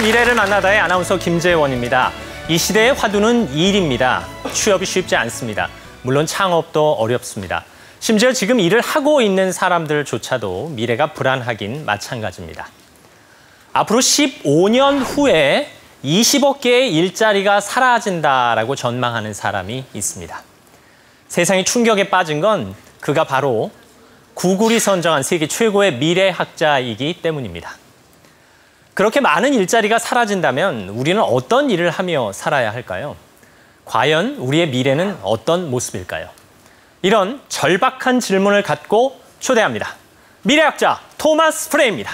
미래를 만나다의 아나운서 김재원입니다. 이 시대의 화두는 일입니다. 취업이 쉽지 않습니다. 물론 창업도 어렵습니다. 심지어 지금 일을 하고 있는 사람들조차도 미래가 불안하긴 마찬가지입니다. 앞으로 15년 후에 20억 개의 일자리가 사라진다라고 전망하는 사람이 있습니다. 세상이 충격에 빠진 건 그가 바로 구글이 선정한 세계 최고의 미래학자이기 때문입니다. 그렇게 많은 일자리가 사라진다면 우리는 어떤 일을 하며 살아야 할까요? 과연 우리의 미래는 어떤 모습일까요? 이런 절박한 질문을 갖고 초대합니다. 미래학자 토마스 프레입니다.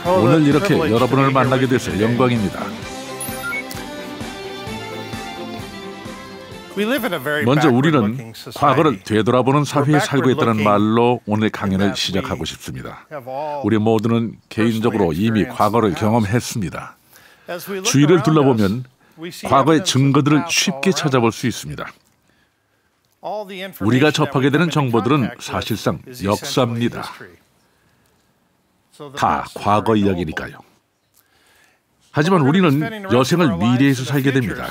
오늘 이렇게 여러분을 만나게 돼서 영광입니다. 먼저 우리는 과거를 되돌아보는 사회에 살고 있다는 말로 오늘 강연을 시작하고 싶습니다. 우리 모두는 개인적으로 이미 과거를 경험했습니다. 주위를 둘러보면 과거의 증거들을 쉽게 찾아볼 수 있습니다. 우리가 접하게 되는 정보들은 사실상 역사입니다. 다 과거 이야기니까요. 하지만 우리는 여생을 미래에서 살게 됩니다.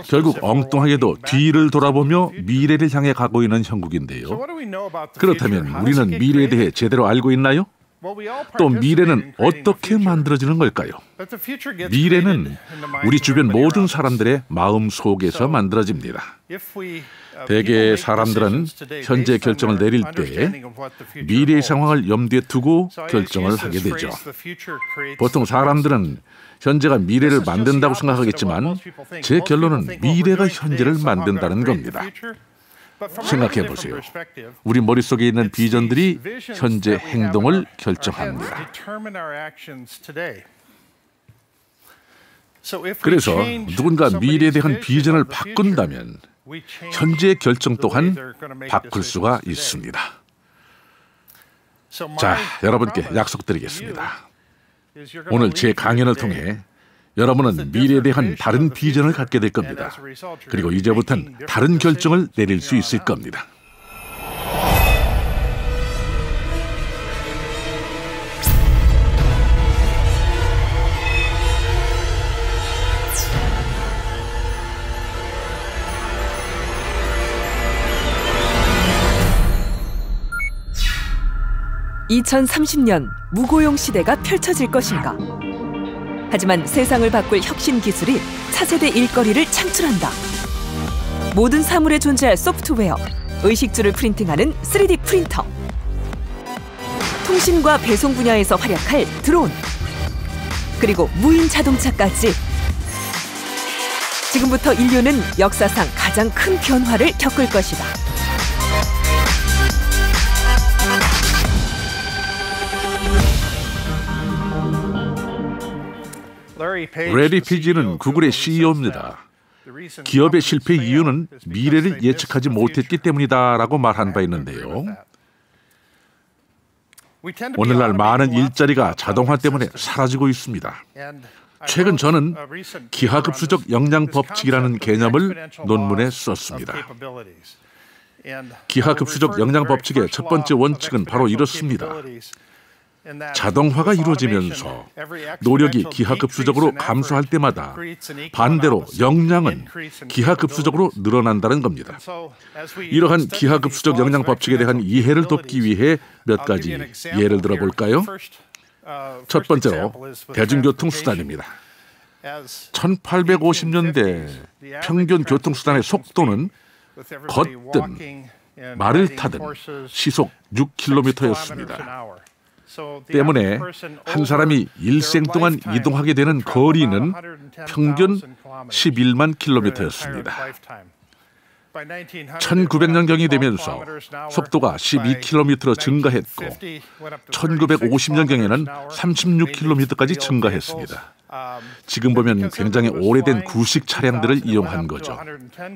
결국 엉뚱하게도 뒤를 돌아보며 미래를 향해 가고 있는 형국인데요. 그렇다면 우리는 미래에 대해 제대로 알고 있나요? 또 미래는 어떻게 만들어지는 걸까요? 미래는 우리 주변 모든 사람들의 마음 속에서 만들어집니다. 대개 사람들은 현재 결정을 내릴 때 미래의 상황을 염두에 두고 결정을 하게 되죠. 보통 사람들은 현재가 미래를 만든다고 생각하겠지만 제 결론은 미래가 현재를 만든다는 겁니다. 생각해 보세요. 우리 머릿속에 있는 비전들이 현재 행동을 결정합니다. 그래서 누군가 미래에 대한 비전을 바꾼다면 현재의 결정 또한 바꿀 수가 있습니다. 자, 여러분께 약속드리겠습니다. 오늘 제 강연을 통해 여러분은 미래에 대한 다른 비전을 갖게 될 겁니다. 그리고 이제부터는 다른 결정을 내릴 수 있을 겁니다. (2030년) 무고용 시대가 펼쳐질 것인가? 하지만 세상을 바꿀 혁신 기술이 차세대 일거리를 창출한다. 모든 사물에 존재할 소프트웨어, 의식주를 프린팅하는 3D 프린터, 통신과 배송 분야에서 활약할 드론, 그리고 무인 자동차까지. 지금부터 인류는 역사상 가장 큰 변화를 겪을 것이다. 레리 피지는 구글의 CEO입니다. 기업의 실패 이유는 미래를 예측하지 못했기 때문이다라고 말한 바 있는데요. 오늘날 많은 일자리가 자동화 때문에 사라지고 있습니다. 최근 저는 기하급수적 역량 법칙이라는 개념을 논문에 썼습니다. 기하급수적 역량 법칙의 첫 번째 원칙은 바로 이렇습니다. 자동화가 이루어지면서 노력이 기하급수적으로 감소할 때마다 반대로 역량은 기하급수적으로 늘어난다는 겁니다. 이러한 기하급수적 역량 법칙에 대한 이해를 돕기 위해 몇 가지 예를 들어볼까요? 첫 번째로 대중교통수단입니다. 1850년대 평균 교통수단의 속도는 걷든 말을 타든 시속 6km였습니다. 때문에 한 사람이 일생 동안 이동하게 되는 거리는 평균 11만 킬로미터였습니다. 1900년경이 되면서 속도가 12km로 증가했고 1950년경에는 36km까지 증가했습니다. 지금 보면 굉장히 오래된 구식 차량들을 이용한 거죠.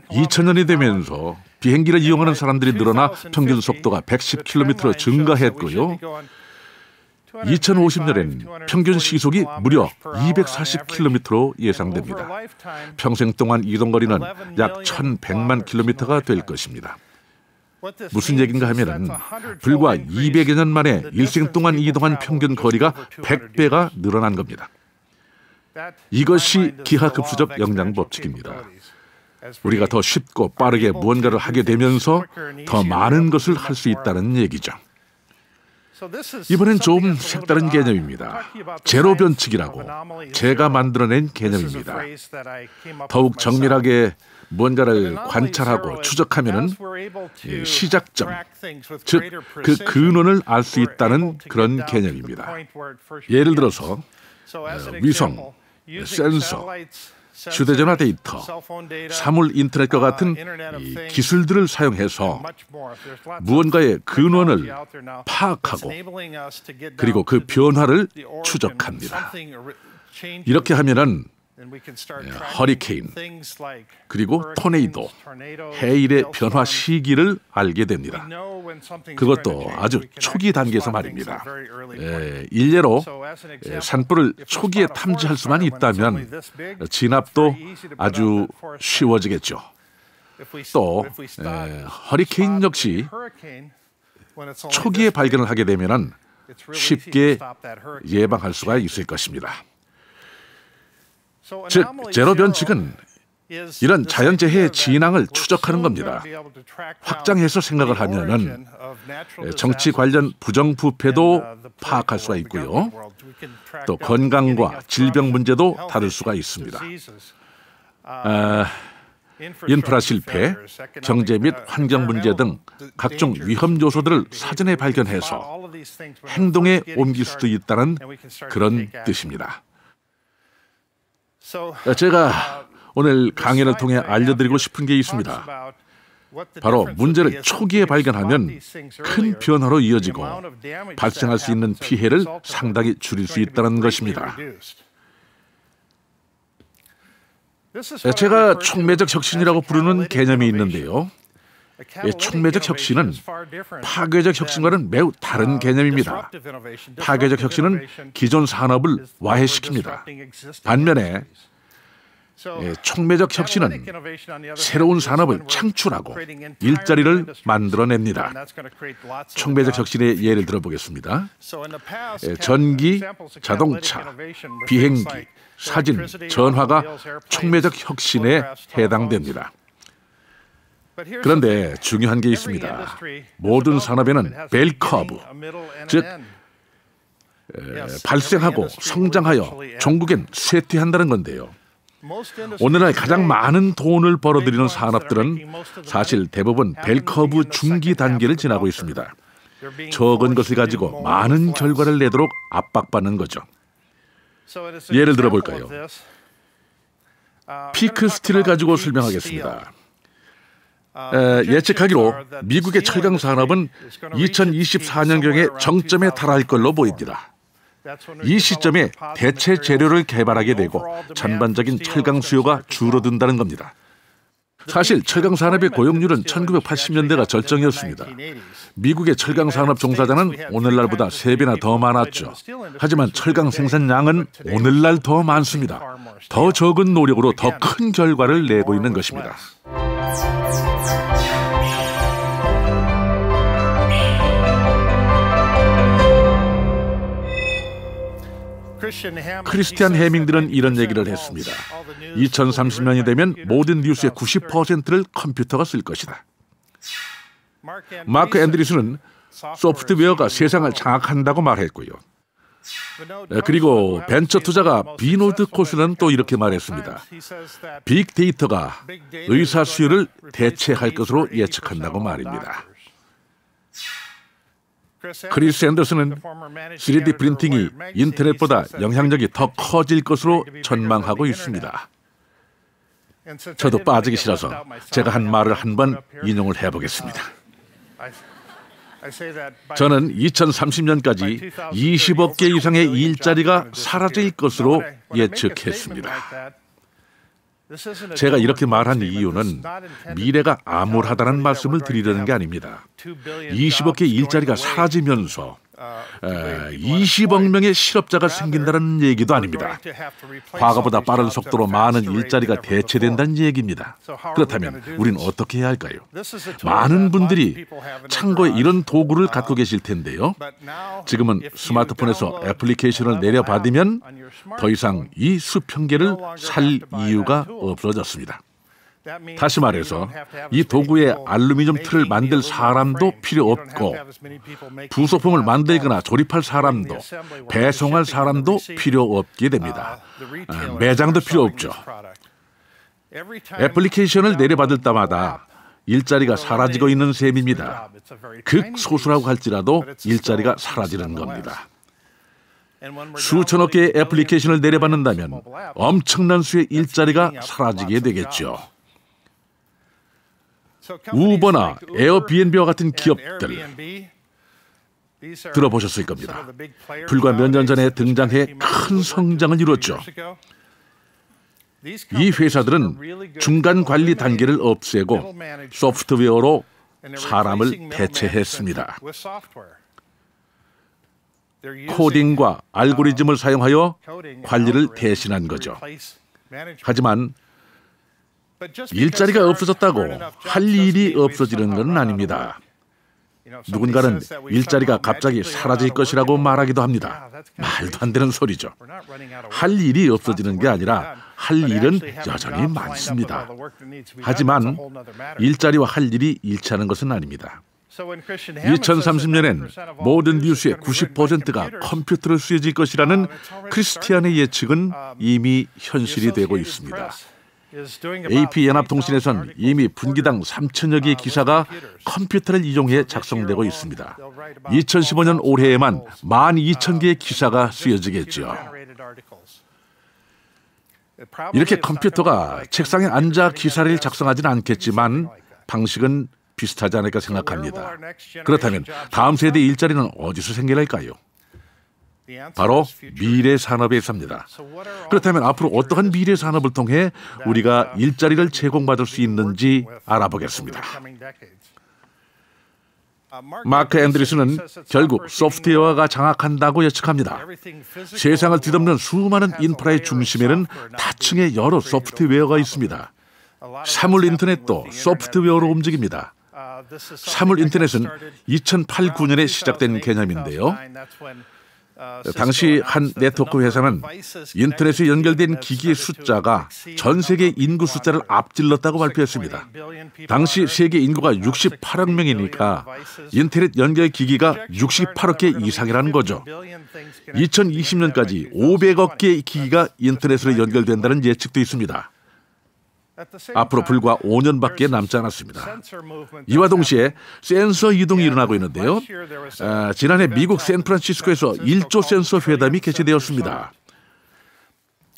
2000년이 되면서 비행기를 이용하는 사람들이 늘어나 평균 속도가 110km로 증가했고요. 2050년엔 평균 시속이 무려 240km로 예상됩니다. 평생 동안 이동거리는 약 1100만 킬로미터가 될 것입니다. 무슨 얘기인가 하면은 불과 200여 년 만에 일생 동안 이동한 평균 거리가 100배가 늘어난 겁니다. 이것이 기하급수적 영향 법칙입니다. 우리가 더 쉽고 빠르게 무언가를 하게 되면서 더 많은 것을 할 수 있다는 얘기죠. 이번엔 좀 색다른 개념입니다. 제로 변칙이라고 제가 만들어낸 개념입니다. 더욱 정밀하게 무언가를 관찰하고 추적하면은 시작점, 즉 그 근원을 알 수 있다는 그런 개념입니다. 예를 들어서 위성, 센서, 휴대전화 데이터, 사물 인터넷과 같은 이 기술들을 사용해서 무언가의 근원을 파악하고 그리고 그 변화를 추적합니다. 이렇게 하면은 허리케인 그리고 토네이도, 해일의 변화 시기를 알게 됩니다. 그것도 아주 초기 단계에서 말입니다. 일례로 산불을 초기에 탐지할 수만 있다면 진압도 아주 쉬워지겠죠. 또 허리케인 역시 초기에 발견을 하게 되면 쉽게 예방할 수가 있을 것입니다. 즉, 제로 변칙은 이런 자연재해의 진앙을 추적하는 겁니다. 확장해서 생각을 하면은 정치 관련 부정부패도 파악할 수가 있고요. 또 건강과 질병 문제도 다룰 수가 있습니다. 인프라 실패, 경제 및 환경 문제 등 각종 위험 요소들을 사전에 발견해서 행동에 옮길 수도 있다는 그런 뜻입니다. 제가 오늘 강연을 통해 알려드리고 싶은 게 있습니다. 바로 문제를 초기에 발견하면 큰 변화로 이어지고 발생할 수 있는 피해를 상당히 줄일 수 있다는 것입니다. 제가 촉매적 혁신이라고 부르는 개념이 있는데요. 촉매적 혁신은 파괴적 혁신과는 매우 다른 개념입니다. 파괴적 혁신은 기존 산업을 와해시킵니다. 반면에 촉매적 혁신은 새로운 산업을 창출하고 일자리를 만들어냅니다. 촉매적 혁신의 예를 들어보겠습니다. 전기, 자동차, 비행기, 사진, 전화가 촉매적 혁신에 해당됩니다. 그런데 중요한 게 있습니다. 모든 산업에는 벨 커브, 즉 발생하고 성장하여 종국엔 쇠퇴한다는 건데요. 오늘날 가장 많은 돈을 벌어들이는 산업들은 사실 대부분 벨 커브 중기 단계를 지나고 있습니다. 적은 것을 가지고 많은 결과를 내도록 압박받는 거죠. 예를 들어볼까요? 피크 스틸을 가지고 설명하겠습니다. 예측하기로 미국의 철강 산업은 2024년경에 정점에 달할 걸로 보입니다. 이 시점에 대체 재료를 개발하게 되고 전반적인 철강 수요가 줄어든다는 겁니다. 사실 철강 산업의 고용률은 1980년대가 절정이었습니다. 미국의 철강 산업 종사자는 오늘날보다 3배나 더 많았죠. 하지만 철강 생산량은 오늘날 더 많습니다. 더 적은 노력으로 더 큰 결과를 내고 있는 것입니다. 크리스티안 해밍들은 이런 얘기를 했습니다. 2030년이 되면 모든 뉴스의 90%를 컴퓨터가 쓸 것이다. 마크 앤드리슨은 소프트웨어가 세상을 장악한다고 말했고요. 그리고 벤처 투자가 비노드 코스는 또 이렇게 말했습니다. 빅데이터가 의사 수요를 대체할 것으로 예측한다고 말입니다. 크리스 앤더슨은 3D 프린팅이 인터넷보다 영향력이 더 커질 것으로 전망하고 있습니다. 저도 빠지기 싫어서 제가 한 말을 한번 인용을 해보겠습니다. 저는 2030년까지 20억 개 이상의 일자리가 사라질 것으로 예측했습니다. 제가 이렇게 말한 이유는 미래가 암울하다는 말씀을 드리려는 게 아닙니다. 20억 개 일자리가 사라지면서 20억 명의 실업자가 생긴다는 얘기도 아닙니다. 과거보다 빠른 속도로 많은 일자리가 대체된다는 얘기입니다. 그렇다면 우리는 어떻게 해야 할까요? 많은 분들이 창고에 이런 도구를 갖고 계실 텐데요. 지금은 스마트폰에서 애플리케이션을 내려받으면 더 이상 이 수평계를 살 이유가 없어졌습니다. 다시 말해서 이 도구에 알루미늄 틀을 만들 사람도 필요 없고 부속품을 만들거나 조립할 사람도 배송할 사람도 필요 없게 됩니다. 매장도 필요 없죠. 애플리케이션을 내려받을 때마다 일자리가 사라지고 있는 셈입니다. 극소수라고 할지라도 일자리가 사라지는 겁니다. 수천억 개의 애플리케이션을 내려받는다면 엄청난 수의 일자리가 사라지게 되겠죠. 우버나 에어비앤비와 같은 기업들 들어보셨을 겁니다. 불과 몇 년 전에 등장해 큰 성장을 이뤘죠. 이 회사들은 중간 관리 단계를 없애고 소프트웨어로 사람을 대체했습니다. 코딩과 알고리즘을 사용하여 관리를 대신한 거죠. 하지만 일자리가 없어졌다고 할 일이 없어지는 건 아닙니다. 누군가는 일자리가 갑자기 사라질 것이라고 말하기도 합니다. 말도 안 되는 소리죠. 할 일이 없어지는 게 아니라 할 일은 여전히 많습니다. 하지만 일자리와 할 일이 일치하는 것은 아닙니다. 2030년엔 모든 뉴스의 90%가 컴퓨터로 쓰여질 것이라는 크리스티안의 예측은 이미 현실이 되고 있습니다. AP연합통신에선 이미 분기당 3천여 개의 기사가 컴퓨터를 이용해 작성되고 있습니다. 2015년 올해에만 12,000개의 기사가 쓰여지겠죠. 이렇게 컴퓨터가 책상에 앉아 기사를 작성하지는 않겠지만 방식은 비슷하지 않을까 생각합니다. 그렇다면 다음 세대의 일자리는 어디서 생겨날까요? 바로 미래 산업에서입니다. 그렇다면 앞으로 어떠한 미래 산업을 통해 우리가 일자리를 제공받을 수 있는지 알아보겠습니다. 마크 앤드리슨은 결국 소프트웨어가 장악한다고 예측합니다. 세상을 뒤덮는 수많은 인프라의 중심에는 다층의 여러 소프트웨어가 있습니다. 사물 인터넷도 소프트웨어로 움직입니다. 사물 인터넷은 2008-9년에 시작된 개념인데요. 당시 한 네트워크 회사는 인터넷에 연결된 기기의 숫자가 전 세계 인구 숫자를 앞질렀다고 발표했습니다. 당시 세계 인구가 68억 명이니까 인터넷 연결 기기가 68억 개 이상이라는 거죠. 2020년까지 500억 개의 기기가 인터넷으로 연결된다는 예측도 있습니다. 앞으로 불과 5년밖에 남지 않았습니다. 이와 동시에 센서 이동이 일어나고 있는데요. 지난해 미국 샌프란시스코에서 1조 센서 회담이 개최되었습니다.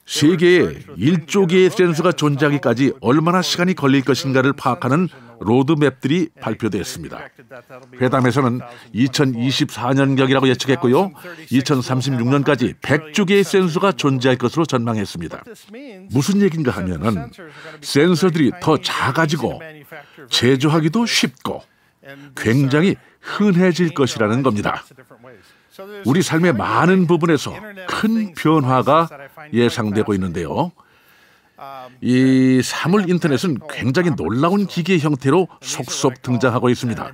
세계에 1조 개의 센서가 존재하기까지 얼마나 시간이 걸릴 것인가를 파악하는 로드맵들이 발표됐습니다. 회담에서는 2024년경이라고 예측했고요. 2036년까지 100조 개의 센서가 존재할 것으로 전망했습니다. 무슨 얘기인가 하면은 센서들이 더 작아지고 제조하기도 쉽고 굉장히 흔해질 것이라는 겁니다. 우리 삶의 많은 부분에서 큰 변화가 예상되고 있는데요. 이 사물 인터넷은 굉장히 놀라운 기계 형태로 속속 등장하고 있습니다.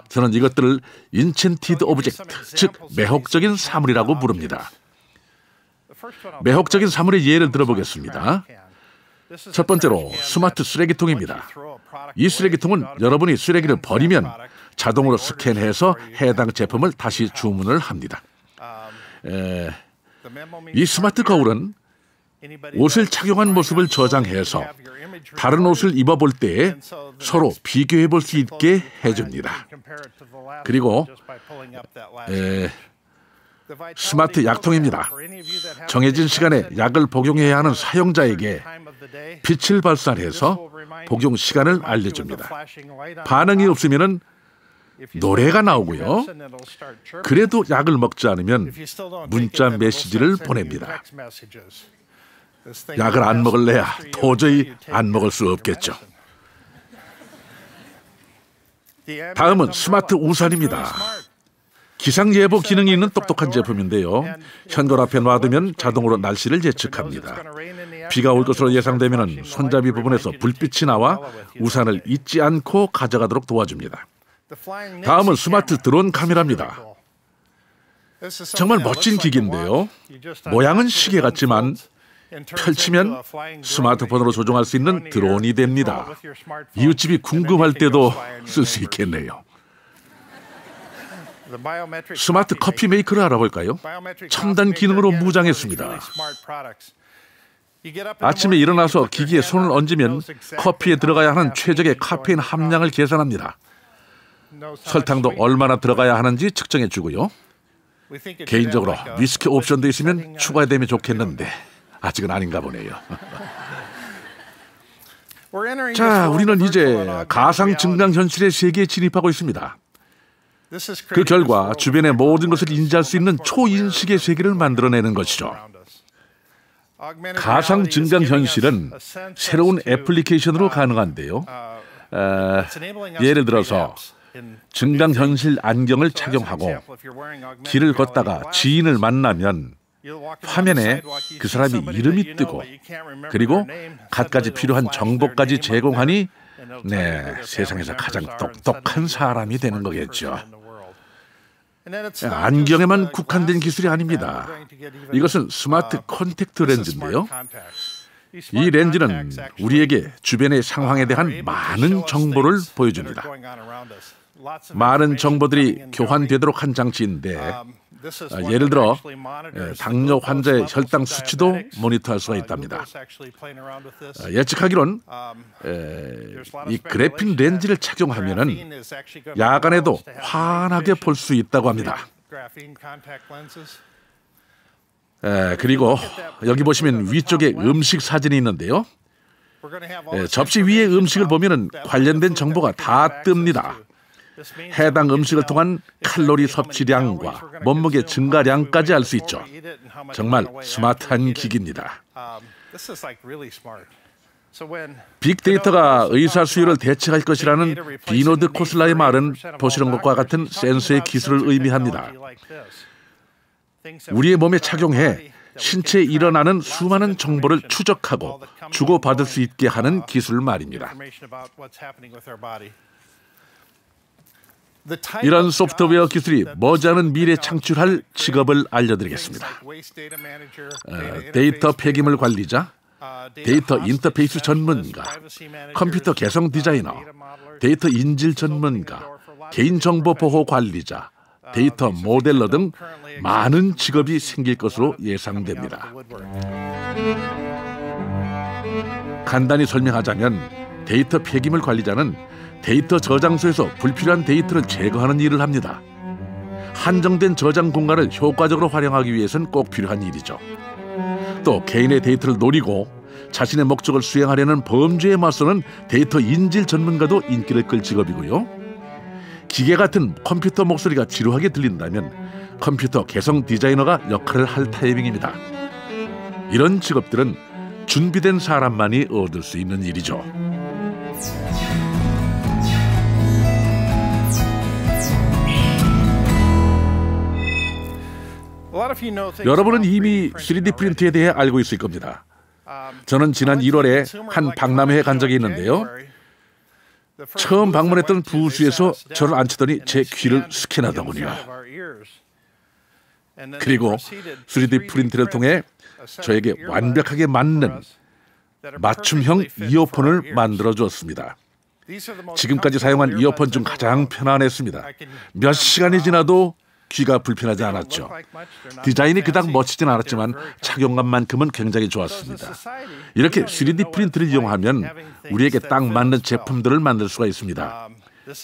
저는 이것들을 인챈티드 오브젝트, 즉 매혹적인 사물이라고 부릅니다. 매혹적인 사물의 예를 들어보겠습니다. 첫 번째로 스마트 쓰레기통입니다. 이 쓰레기통은 여러분이 쓰레기를 버리면 자동으로 스캔해서 해당 제품을 다시 주문을 합니다. 이 스마트 거울은 옷을 착용한 모습을 저장해서 다른 옷을 입어볼 때 서로 비교해 볼 수 있게 해줍니다. 그리고 스마트 약통입니다. 정해진 시간에 약을 복용해야 하는 사용자에게 빛을 발산해서 복용 시간을 알려줍니다. 반응이 없으면 노래가 나오고요. 그래도 약을 먹지 않으면 문자 메시지를 보냅니다. 약을 안 먹을래야 도저히 안 먹을 수 없겠죠. 다음은 스마트 우산입니다. 기상예보 기능이 있는 똑똑한 제품인데요. 현관 앞에 놔두면 자동으로 날씨를 예측합니다. 비가 올 것으로 예상되면 손잡이 부분에서 불빛이 나와 우산을 잊지 않고 가져가도록 도와줍니다. 다음은 스마트 드론 카메라입니다. 정말 멋진 기기인데요. 모양은 시계 같지만 펼치면 스마트폰으로 조종할 수 있는 드론이 됩니다. 이웃집이 궁금할 때도 쓸 수 있겠네요. 스마트 커피 메이커를 알아볼까요? 첨단 기능으로 무장했습니다. 아침에 일어나서 기기에 손을 얹으면 커피에 들어가야 하는 최적의 카페인 함량을 계산합니다. 설탕도 얼마나 들어가야 하는지 측정해 주고요. 개인적으로 위스키 옵션도 있으면 추가되면 좋겠는데 아직은 아닌가 보네요. 자, 우리는 이제 가상 증강현실의 세계에 진입하고 있습니다. 그 결과 주변의 모든 것을 인지할 수 있는 초인식의 세계를 만들어내는 것이죠. 가상 증강현실은 새로운 애플리케이션으로 가능한데요. 예를 들어서 증강현실 안경을 착용하고 길을 걷다가 지인을 만나면 화면에 그 사람이 이름이 뜨고 그리고 갖가지 필요한 정보까지 제공하니 세상에서 가장 똑똑한 사람이 되는 거겠죠. 안경에만 국한된 기술이 아닙니다. 이것은 스마트 콘택트 렌즈인데요. 이 렌즈는 우리에게 주변의 상황에 대한 많은 정보를 보여줍니다. 많은 정보들이 교환되도록 한 장치인데 예를 들어 당뇨 환자의 혈당 수치도 모니터할 수가 있답니다. 예측하기론 이 그래핀 렌즈를 착용하면 야간에도 환하게 볼 수 있다고 합니다. 그리고 여기 보시면 위쪽에 음식 사진이 있는데요. 접시 위에 음식을 보면 관련된 정보가 다 뜹니다. 해당 음식을 통한 칼로리 섭취량과 몸무게 증가량까지 알 수 있죠. 정말 스마트한 기기입니다. 빅데이터가 의사 수요를 대체할 것이라는 비노드 코슬라의 말은 보시는 것과 같은 센서의 기술을 의미합니다. 우리의 몸에 착용해 신체에 일어나는 수많은 정보를 추적하고 주고받을 수 있게 하는 기술 말입니다. 이런 소프트웨어 기술이 머지않은 미래에 창출할 직업을 알려드리겠습니다. 데이터 폐기물 관리자, 데이터 인터페이스 전문가, 컴퓨터 개성 디자이너, 데이터 인질 전문가, 개인정보 보호 관리자, 데이터 모델러 등 많은 직업이 생길 것으로 예상됩니다. 간단히 설명하자면 데이터 폐기물 관리자는 데이터 저장소에서 불필요한 데이터를 제거하는 일을 합니다. 한정된 저장 공간을 효과적으로 활용하기 위해서는 꼭 필요한 일이죠. 또 개인의 데이터를 노리고 자신의 목적을 수행하려는 범죄에 맞서는 데이터 인질 전문가도 인기를 끌 직업이고요. 기계 같은 컴퓨터 목소리가 지루하게 들린다면 컴퓨터 개성 디자이너가 역할을 할 타이밍입니다. 이런 직업들은 준비된 사람만이 얻을 수 있는 일이죠. 여러분은 이미 3D 프린트에 대해 알고 있을 겁니다. 저는 지난 1월에 한 박람회에 간 적이 있는데요. 처음 방문했던 부수에서 저를 앉히더니 제 귀를 스캔하더군요. 그리고 3D 프린트를 통해 저에게 완벽하게 맞는 맞춤형 이어폰을 만들어주었습니다. 지금까지 사용한 이어폰 중 가장 편안했습니다. 몇 시간이 지나도 귀가 불편하지 않았죠. 디자인이 그닥 멋지진 않았지만 착용감만큼은 굉장히 좋았습니다. 이렇게 3D 프린트를 이용하면 우리에게 딱 맞는 제품들을 만들 수가 있습니다.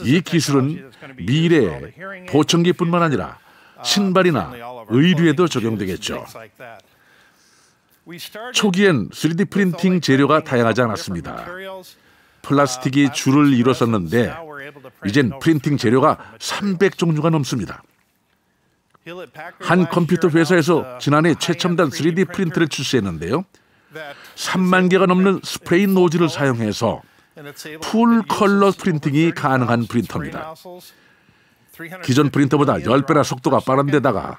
이 기술은 미래에 보청기뿐만 아니라 신발이나 의류에도 적용되겠죠. 초기엔 3D 프린팅 재료가 다양하지 않았습니다. 플라스틱이 주를 이뤘었는데 이젠 프린팅 재료가 300종류가 넘습니다. 한 컴퓨터 회사에서 지난해 최첨단 3D 프린터를 출시했는데요. 3만 개가 넘는 스프레이 노즐을 사용해서 풀 컬러 프린팅이 가능한 프린터입니다. 기존 프린터보다 10배나 속도가 빠른 데다가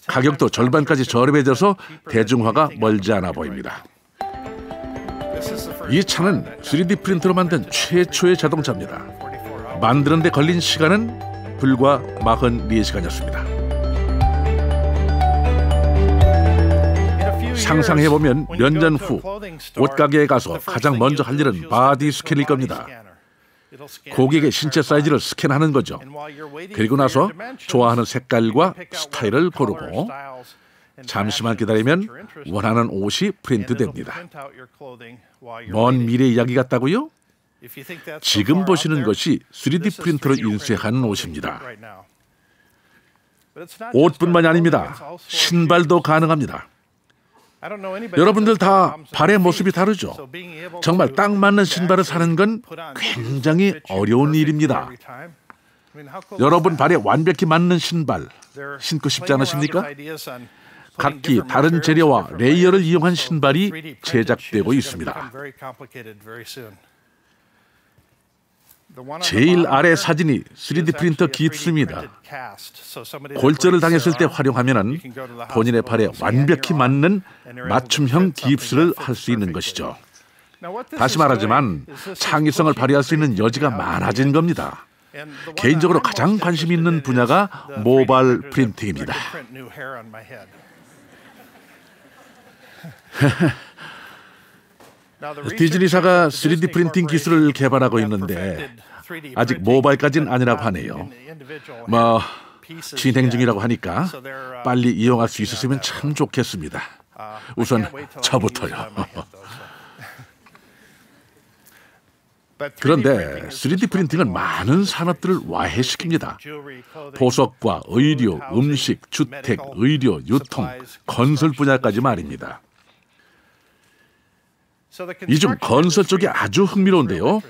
가격도 절반까지 저렴해져서 대중화가 멀지 않아 보입니다. 이 차는 3D 프린터로 만든 최초의 자동차입니다. 만드는 데 걸린 시간은 불과 44시간이었습니다. 상상해보면 몇 년 후 옷가게에 가서 가장 먼저 할 일은 바디 스캔일 겁니다. 고객의 신체 사이즈를 스캔하는 거죠. 그리고 나서 좋아하는 색깔과 스타일을 고르고 잠시만 기다리면 원하는 옷이 프린트됩니다. 먼 미래 이야기 같다고요? 지금 보시는 것이 3D 프린터로 인쇄한 옷입니다. 옷뿐만이 아닙니다. 신발도 가능합니다. 여러분들 다 발의 모습이 다르죠? 정말 딱 맞는 신발을 사는 건 굉장히 어려운 일입니다. 여러분 발에 완벽히 맞는 신발 신고 싶지 않으십니까? 각기 다른 재료와 레이어를 이용한 신발이 제작되고 있습니다. 제일 아래 사진이 3D 프린터 기입수입니다. 골절을 당했을 때 활용하면 본인의 발에 완벽히 맞는 맞춤형 기입수를 할 수 있는 것이죠. 다시 말하지만 창의성을 발휘할 수 있는 여지가 많아진 겁니다. 개인적으로 가장 관심 있는 분야가 모바일 프린팅입니다. 디즈니사가 3D 프린팅 기술을 개발하고 있는데 아직 모바일까지는 아니라고 하네요. 진행 중이라고 하니까 빨리 이용할 수 있었으면 참 좋겠습니다. 우선 저부터요. 그런데 3D 프린팅은 많은 산업들을 와해시킵니다. 보석과 의류, 음식, 주택, 의료, 유통, 건설 분야까지 말입니다. 이 중 건설 쪽이 아주 흥미로운데요.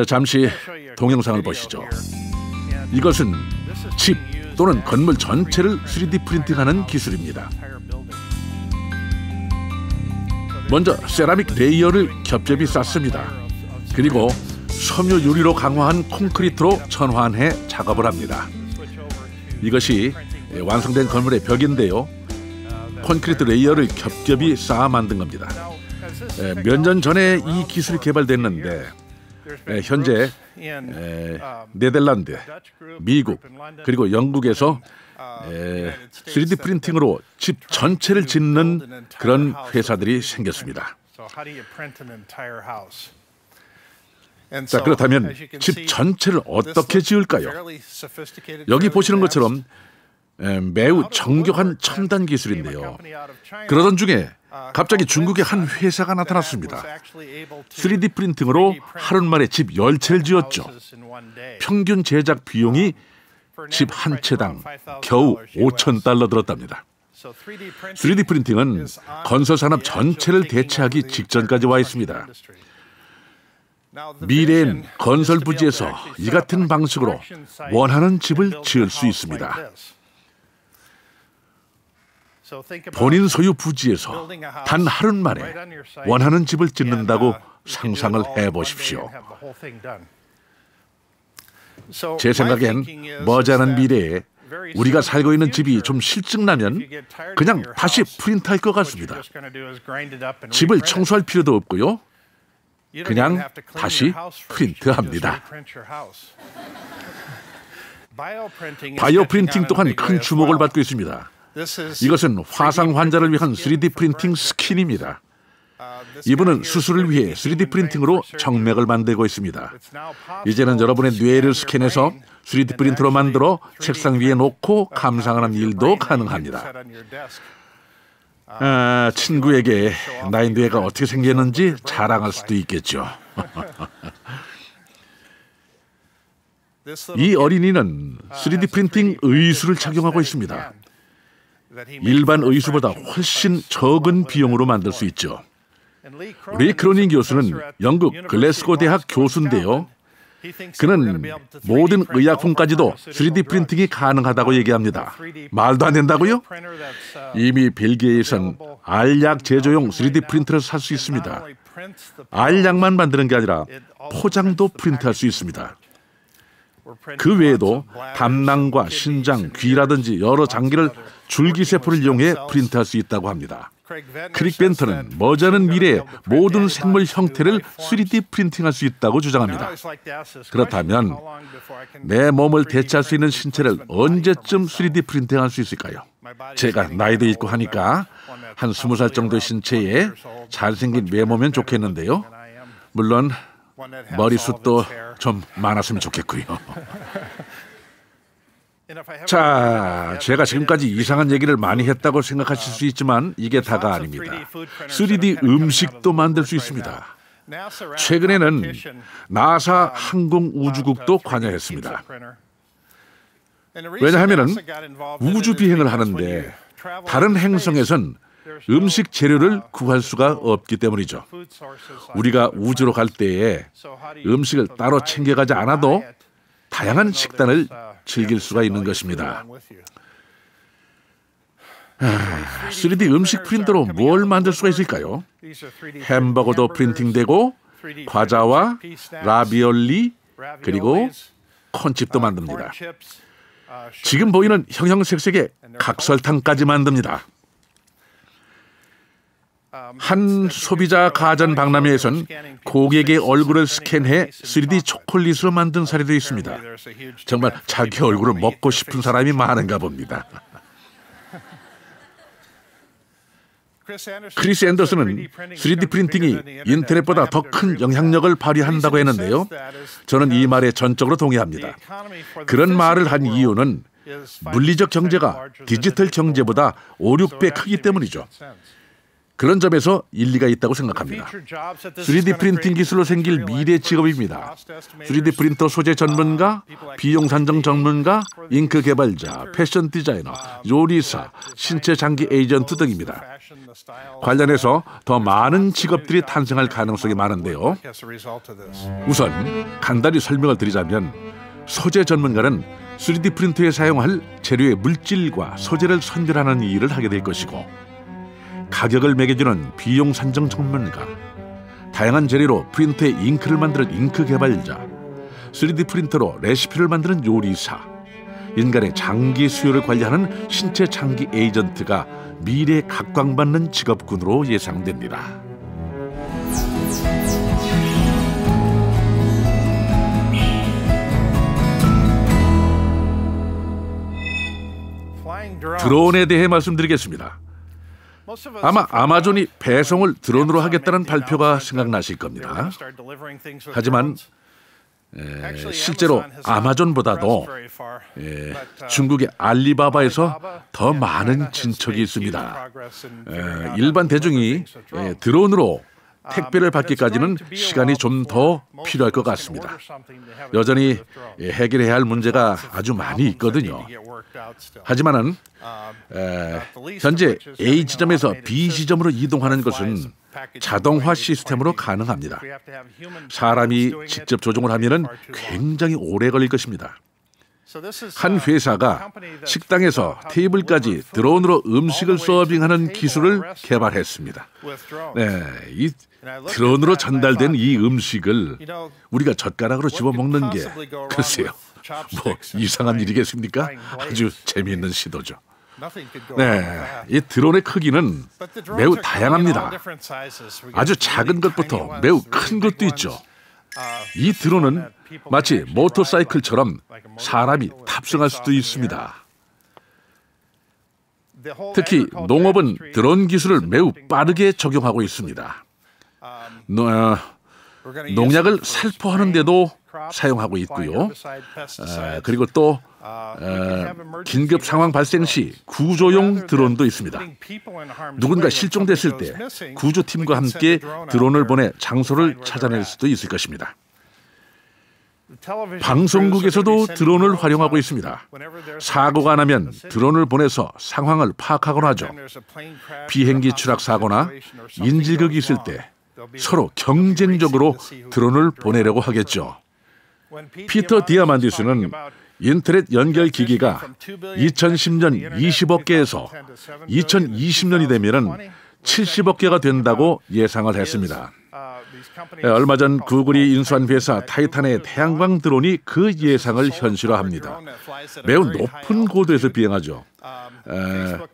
잠시 동영상을 보시죠. 이것은 집 또는 건물 전체를 3D 프린팅하는 기술입니다. 먼저 세라믹 레이어를 겹겹이 쌓습니다. 그리고 섬유 유리로 강화한 콘크리트로 전환해 작업을 합니다. 이것이 완성된 건물의 벽인데요. 콘크리트 레이어를 겹겹이 쌓아 만든 겁니다. 몇 년 전에 이 기술이 개발됐는데 현재 네덜란드, 미국, 그리고 영국에서 3D 프린팅으로 집 전체를 짓는 그런 회사들이 생겼습니다. 자, 그렇다면 집 전체를 어떻게 지을까요? 여기 보시는 것처럼 매우 정교한 첨단 기술인데요. 그러던 중에 갑자기 중국의 한 회사가 나타났습니다. 3D 프린팅으로 하루 만에 집 10채를 지었죠. 평균 제작 비용이 집 한 채당 겨우 $5,000 들었답니다. 3D 프린팅은 건설 산업 전체를 대체하기 직전까지 와 있습니다. 미래엔 건설 부지에서 이 같은 방식으로 원하는 집을 지을 수 있습니다. 본인 소유 부지에서 단 하루 만에 원하는 집을 짓는다고 상상을 해보십시오. 제 생각엔 머지않은 미래에 우리가 살고 있는 집이 좀 실증나면 그냥 다시 프린트할 것 같습니다. 집을 청소할 필요도 없고요. 그냥 다시 프린트합니다. 바이오 프린팅 또한 큰 주목을 받고 있습니다. 이것은 화상 환자를 위한 3D 프린팅 스킨입니다. 이분은 수술을 위해 3D 프린팅으로 정맥을 만들고 있습니다. 이제는 여러분의 뇌를 스캔해서 3D 프린터로 만들어 책상 위에 놓고 감상하는 일도 가능합니다. 친구에게 나의 뇌가 어떻게 생겼는지 자랑할 수도 있겠죠. 이 어린이는 3D 프린팅 의수를 착용하고 있습니다. 일반 의수보다 훨씬 적은 비용으로 만들 수 있죠. 리 크로닌 교수는 영국 글래스고 대학 교수인데요. 그는 모든 의약품까지도 3D 프린팅이 가능하다고 얘기합니다. 말도 안 된다고요? 이미 벨기에에선 알약 제조용 3D 프린터를 살 수 있습니다. 알약만 만드는 게 아니라 포장도 프린트할 수 있습니다. 그 외에도 담낭과 신장, 귀라든지 여러 장기를 줄기세포를 이용해 프린트할 수 있다고 합니다. 크릭 벤터는 머지않은 미래에 모든 생물 형태를 3D 프린팅할 수 있다고 주장합니다. 그렇다면 내 몸을 대체할 수 있는 신체를 언제쯤 3D 프린팅할 수 있을까요? 제가 나이도 있고 하니까 한 20살 정도의 신체에 잘생긴 외모면 좋겠는데요. 물론 머리숱도 좀 많았으면 좋겠고요. 자, 제가 지금까지 이상한 얘기를 많이 했다고 생각하실 수 있지만 이게 다가 아닙니다. 3D 음식도 만들 수 있습니다. 최근에는 나사 항공우주국도 관여했습니다. 왜냐하면 우주 비행을 하는데 다른 행성에선 음식 재료를 구할 수가 없기 때문이죠. 우리가 우주로 갈 때에 음식을 따로 챙겨가지 않아도 다양한 식단을 즐길 수가 있는 것입니다. 3D 음식 프린터로 뭘 만들 수가 있을까요? 햄버거도 프린팅되고 과자와 라비올리 그리고 콘칩도 만듭니다. 지금 보이는 형형색색의 각설탕까지 만듭니다. 한 소비자 가전 박람회에선 고객의 얼굴을 스캔해 3D 초콜릿으로 만든 사례도 있습니다. 정말 자기 얼굴을 먹고 싶은 사람이 많은가 봅니다. 크리스 앤더슨은 3D 프린팅이 인터넷보다 더 큰 영향력을 발휘한다고 했는데요. 저는 이 말에 전적으로 동의합니다. 그런 말을 한 이유는 물리적 경제가 디지털 경제보다 5, 6배 크기 때문이죠. 그런 점에서 일리가 있다고 생각합니다. 3D 프린팅 기술로 생길 미래 직업입니다. 3D 프린터 소재 전문가, 비용 산정 전문가, 잉크 개발자, 패션 디자이너, 요리사, 신체 장기 에이전트 등입니다. 관련해서 더 많은 직업들이 탄생할 가능성이 많은데요. 우선 간단히 설명을 드리자면 소재 전문가는 3D 프린터에 사용할 재료의 물질과 소재를 선별하는 일을 하게 될 것이고 가격을 매겨주는 비용 산정 전문가, 다양한 재료로 프린터에 잉크를 만드는 잉크 개발자, 3D 프린터로 레시피를 만드는 요리사, 인간의 장기 수요를 관리하는 신체 장기 에이전트가 미래에 각광받는 직업군으로 예상됩니다. 드론에 대해 말씀드리겠습니다. 아마 아마존이 배송을 드론으로 하겠다는 발표가 생각나실 겁니다. 하지만 실제로 아마존보다도 중국의 알리바바에서 더 많은 진척이 있습니다. 일반 대중이 드론으로 택배를 받기까지는 시간이 좀 더 필요할 것 같습니다. 여전히 해결해야 할 문제가 아주 많이 있거든요. 하지만은 현재 A 지점에서 B 지점으로 이동하는 것은 자동화 시스템으로 가능합니다. 사람이 직접 조종을 하면은 굉장히 오래 걸릴 것입니다. 한 회사가 식당에서 테이블까지 드론으로 음식을 서빙하는 기술을 개발했습니다. 이 드론으로 전달된 이 음식을 우리가 젓가락으로 집어먹는 게 글쎄요, 뭐 이상한 일이겠습니까? 아주 재미있는 시도죠. 이 드론의 크기는 매우 다양합니다. 아주 작은 것부터 매우 큰 것도 있죠. 이 드론은 마치 모터사이클처럼 사람이 탑승할 수도 있습니다. 특히 농업은 드론 기술을 매우 빠르게 적용하고 있습니다. 농약을 살포하는데도 사용하고 있고요. 그리고 또 긴급 상황 발생 시 구조용 드론도 있습니다. 누군가 실종됐을 때 구조팀과 함께 드론을 보내 장소를 찾아낼 수도 있을 것입니다. 방송국에서도 드론을 활용하고 있습니다. 사고가 나면 드론을 보내서 상황을 파악하곤 하죠. 비행기 추락 사고나 인질극이 있을 때 서로 경쟁적으로 드론을 보내려고 하겠죠. 피터 디아만디스는 인터넷 연결 기기가 2010년 20억 개에서 2020년이 되면 70억 개가 된다고 예상을 했습니다. 얼마 전 구글이 인수한 회사 타이탄의 태양광 드론이 그 예상을 현실화합니다. 매우 높은 고도에서 비행하죠.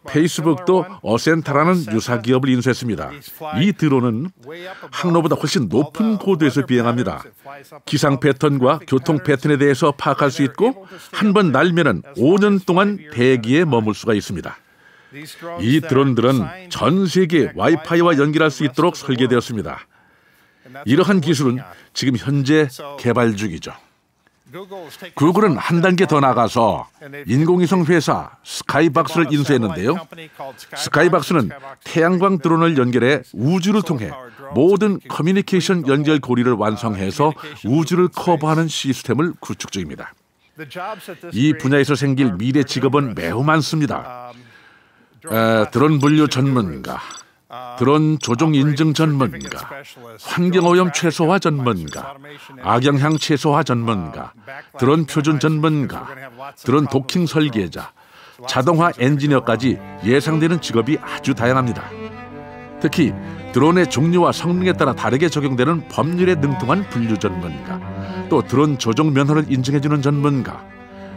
페이스북도 어센타라는 유사 기업을 인수했습니다. 이 드론은 항로보다 훨씬 높은 고도에서 비행합니다. 기상 패턴과 교통 패턴에 대해서 파악할 수 있고 한 번 날면은 5년 동안 대기에 머물 수가 있습니다. 이 드론들은 전 세계 와이파이와 연결할 수 있도록 설계되었습니다. 이러한 기술은 지금 현재 개발 중이죠. 구글은 한 단계 더 나가서 인공위성 회사 스카이박스를 인수했는데요. 스카이박스는 태양광 드론을 연결해 우주를 통해 모든 커뮤니케이션 연결 고리를 완성해서 우주를 커버하는 시스템을 구축 중입니다. 이 분야에서 생길 미래 직업은 매우 많습니다. 드론 분류 전문가, 드론 조종 인증 전문가, 환경오염 최소화 전문가, 악영향 최소화 전문가, 드론 표준 전문가, 드론 도킹 설계자, 자동화 엔지니어까지 예상되는 직업이 아주 다양합니다. 특히 드론의 종류와 성능에 따라 다르게 적용되는 법률에 능통한 분류 전문가, 또 드론 조종 면허를 인증해주는 전문가,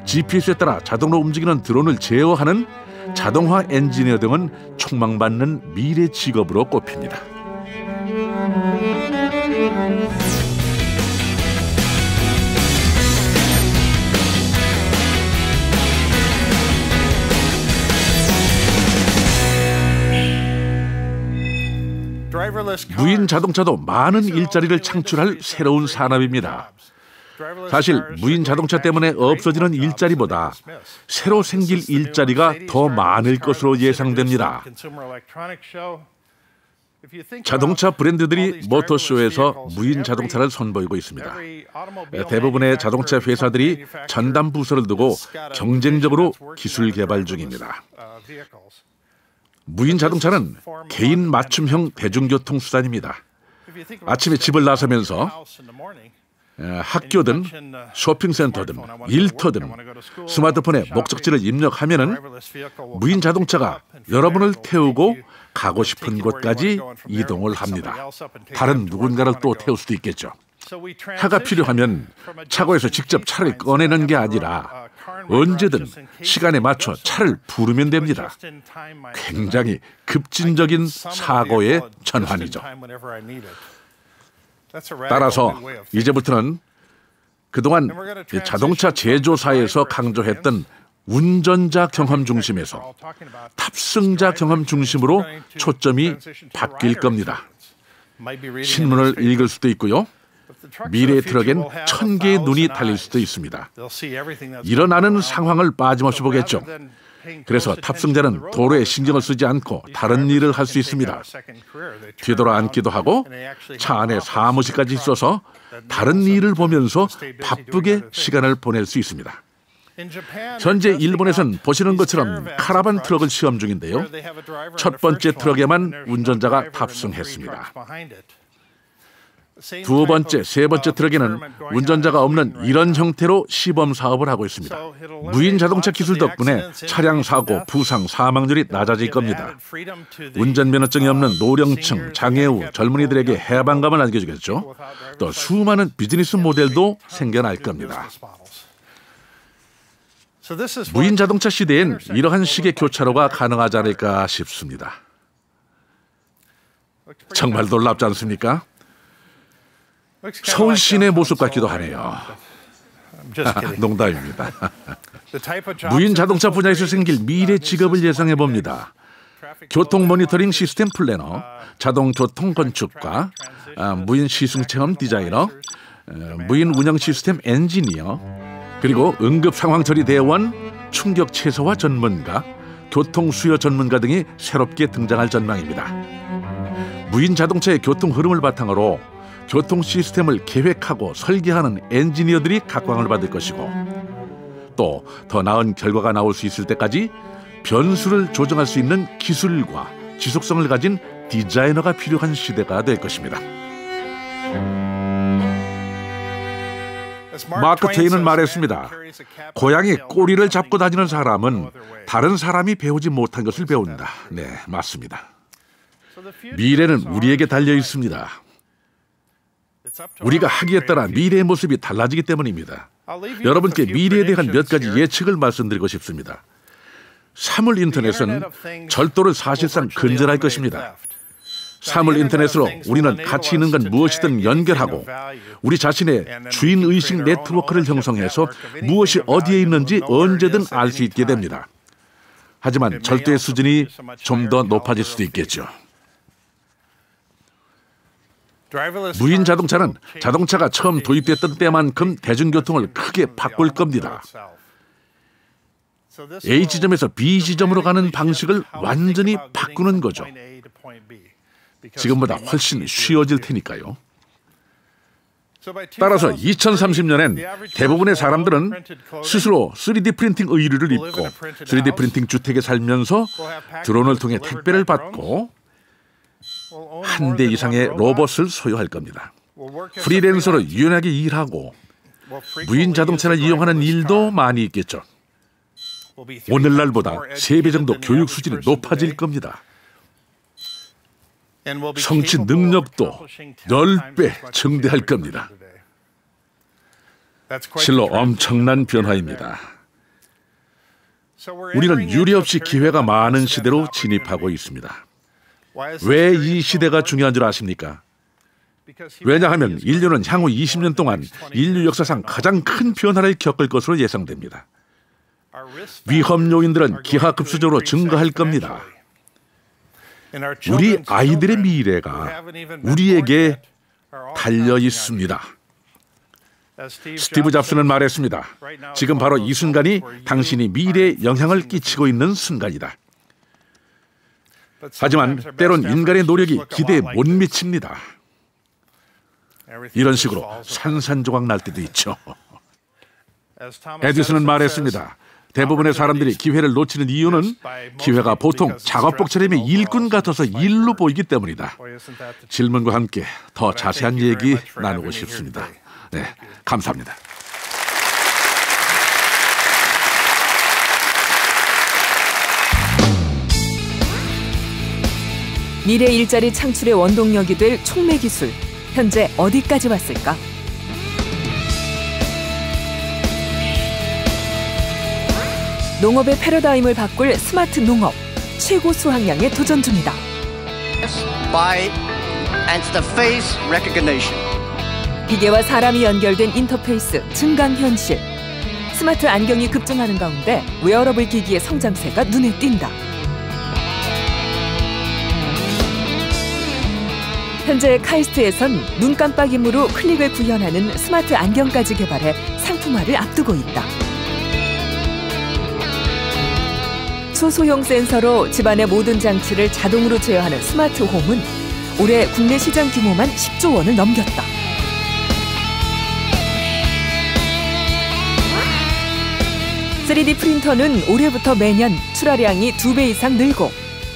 GPS에 따라 자동으로 움직이는 드론을 제어하는 자동화 엔지니어 등은 촉망받는 미래 직업으로 꼽힙니다. 무인 자동차도 많은 일자리를 창출할 새로운 산업입니다. 사실 무인 자동차 때문에 없어지는 일자리보다 새로 생길 일자리가 더 많을 것으로 예상됩니다. 자동차 브랜드들이 모터쇼에서 무인 자동차를 선보이고 있습니다. 대부분의 자동차 회사들이 전담 부서를 두고 경쟁적으로 기술 개발 중입니다. 무인 자동차는 개인 맞춤형 대중교통 수단입니다. 아침에 집을 나서면서 학교든 쇼핑센터든 일터든 스마트폰에 목적지를 입력하면은 무인 자동차가 여러분을 태우고 가고 싶은 곳까지 이동을 합니다. 다른 누군가를 또 태울 수도 있겠죠. 차가 필요하면 차고에서 직접 차를 꺼내는 게 아니라 언제든 시간에 맞춰 차를 부르면 됩니다. 굉장히 급진적인 사고의 전환이죠. 따라서 이제부터는 그동안 자동차 제조사에서 강조했던 운전자 경험 중심에서 탑승자 경험 중심으로 초점이 바뀔 겁니다. 신문을 읽을 수도 있고요. 미래의 트럭엔 1000개의 눈이 달릴 수도 있습니다. 일어나는 상황을 빠짐없이 보겠죠. 그래서 탑승자는 도로에 신경을 쓰지 않고 다른 일을 할 수 있습니다. 뒤돌아 앉기도 하고 차 안에 사무실까지 있어서 다른 일을 보면서 바쁘게 시간을 보낼 수 있습니다. 현재 일본에선 보시는 것처럼 카라반 트럭을 시험 중인데요. 첫 번째 트럭에만 운전자가 탑승했습니다. 두 번째, 세 번째 트럭에는 운전자가 없는 이런 형태로 시범 사업을 하고 있습니다. 무인 자동차 기술 덕분에 차량 사고, 부상, 사망률이 낮아질 겁니다. 운전면허증이 없는 노령층, 장애우, 젊은이들에게 해방감을 안겨주겠죠. 또 수많은 비즈니스 모델도 생겨날 겁니다. 무인 자동차 시대엔 이러한 식의 교차로가 가능하지 않을까 싶습니다. 정말 놀랍지 않습니까? 서울 시내 모습 같기도 하네요. 농담입니다. 무인 자동차 분야에서 생길 미래 직업을 예상해 봅니다. 교통 모니터링 시스템 플래너, 자동 교통 건축가, 무인 시승체험 디자이너, 무인 운영 시스템 엔지니어, 그리고 응급 상황 처리 대원, 충격 최소화 전문가, 교통 수요 전문가 등이 새롭게 등장할 전망입니다. 무인 자동차의 교통 흐름을 바탕으로 교통 시스템을 계획하고 설계하는 엔지니어들이 각광을 받을 것이고, 또 더 나은 결과가 나올 수 있을 때까지 변수를 조정할 수 있는 기술과 지속성을 가진 디자이너가 필요한 시대가 될 것입니다. 마크 트웨인은 말했습니다. 고양이 꼬리를 잡고 다니는 사람은 다른 사람이 배우지 못한 것을 배운다. 네, 맞습니다. 미래는 우리에게 달려 있습니다. 우리가 하기에 따라 미래의 모습이 달라지기 때문입니다. 여러분께 미래에 대한 몇 가지 예측을 말씀드리고 싶습니다. 사물 인터넷은 절도를 사실상 근절할 것입니다. 사물 인터넷으로 우리는 가치 있는 건 무엇이든 연결하고 우리 자신의 주인의식 네트워크를 형성해서 무엇이 어디에 있는지 언제든 알 수 있게 됩니다. 하지만 절도의 수준이 좀 더 높아질 수도 있겠죠. 무인 자동차는 자동차가 처음 도입됐던 때만큼 대중교통을 크게 바꿀 겁니다. A지점에서 B지점으로 가는 방식을 완전히 바꾸는 거죠. 지금보다 훨씬 쉬워질 테니까요. 따라서 2030년엔 대부분의 사람들은 스스로 3D 프린팅 의류를 입고 3D 프린팅 주택에 살면서 드론을 통해 택배를 받고 한 대 이상의 로봇을 소유할 겁니다. 프리랜서로 유연하게 일하고 무인 자동차를 이용하는 일도 많이 있겠죠. 오늘날보다 3배 정도 교육 수준이 높아질 겁니다. 성취 능력도 10배 증대할 겁니다. 실로 엄청난 변화입니다. 우리는 유례없이 기회가 많은 시대로 진입하고 있습니다. 왜 이 시대가 중요한 줄 아십니까? 왜냐하면 인류는 향후 20년 동안 인류 역사상 가장 큰 변화를 겪을 것으로 예상됩니다. 위험 요인들은 기하급수적으로 증가할 겁니다. 우리 아이들의 미래가 우리에게 달려 있습니다. 스티브 잡스는 말했습니다. 지금 바로 이 순간이 당신이 미래에 영향을 끼치고 있는 순간이다. 하지만 때론 인간의 노력이 기대에 못 미칩니다. 이런 식으로 산산조각 날 때도 있죠. 에디슨은 말했습니다. 대부분의 사람들이 기회를 놓치는 이유는 기회가 보통 작업복 차림의 일꾼 같아서 일로 보이기 때문이다. 질문과 함께 더 자세한 얘기 나누고 싶습니다. 네, 감사합니다. 미래 일자리 창출의 원동력이 될 촉매 기술, 현재 어디까지 왔을까? 농업의 패러다임을 바꿀 스마트 농업, 최고 수확량에 도전 중이다. 기계와 사람이 연결된 인터페이스, 증강 현실. 스마트 안경이 급증하는 가운데 웨어러블 기기의 성장세가 눈에 띈다. 현재 카이스트에선 눈 깜빡임으로 클릭을 구현하는 스마트 안경까지 개발해 상품화를 앞두고 있다. 초소형 센서로 집안의 모든 장치를 자동으로 제어하는 스마트 홈은 올해 국내 시장 규모만 10조 원을 넘겼다. (3D) 프린터는 올해부터 매년 출하량이 2배 이상 늘고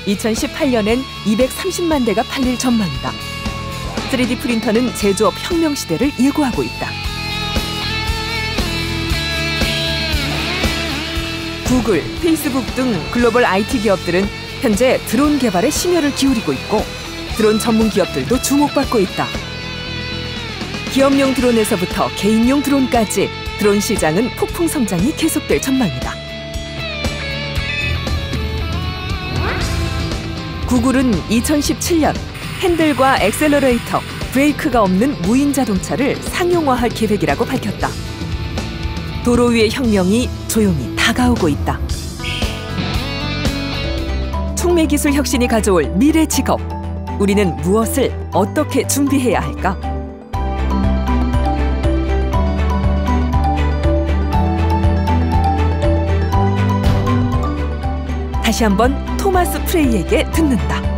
2018년엔 230만 대가 팔릴 전망이다. 3D 프린터는 제조업 혁명 시대를 예고하고 있다. 구글, 페이스북 등 글로벌 IT 기업들은 현재 드론 개발에 심혈을 기울이고 있고 드론 전문 기업들도 주목받고 있다. 기업용 드론에서부터 개인용 드론까지 드론 시장은 폭풍 성장이 계속될 전망이다. 구글은 2017년 핸들과 엑셀러레이터, 브레이크가 없는 무인 자동차를 상용화할 계획이라고 밝혔다. 도로 위의 혁명이 조용히 다가오고 있다. 촉매 기술 혁신이 가져올 미래 직업. 우리는 무엇을 어떻게 준비해야 할까? 다시 한번 토마스 프레이에게 듣는다.